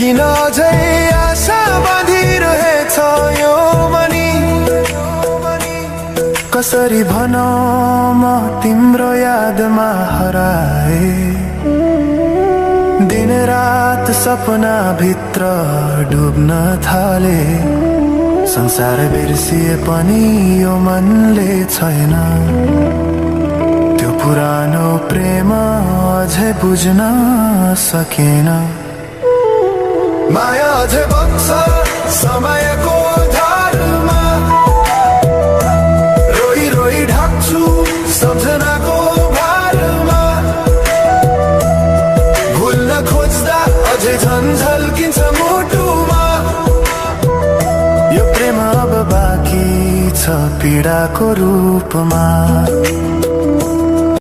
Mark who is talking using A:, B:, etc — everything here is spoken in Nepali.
A: किन अझै आशा बाँधिरहेछ यो मनी? कसरी भनौँ म तिम्रो यादमा हराए? दिन रात सपना भित्र डुब्न थाले। संसार बिर्सिए पनि यो मनले छैन त्यो पुरानो प्रेम अझै बुझ्न सकेन। माया अझै बग्छ समयको धारमा, रोई रोई ढाक्छु सम्झनाको भारमा। भुल्न खोज्दा अझै झन् झल्किन्छ मुटुमा। यो प्रेम अब बाँकी छ पीडाको रूपमा।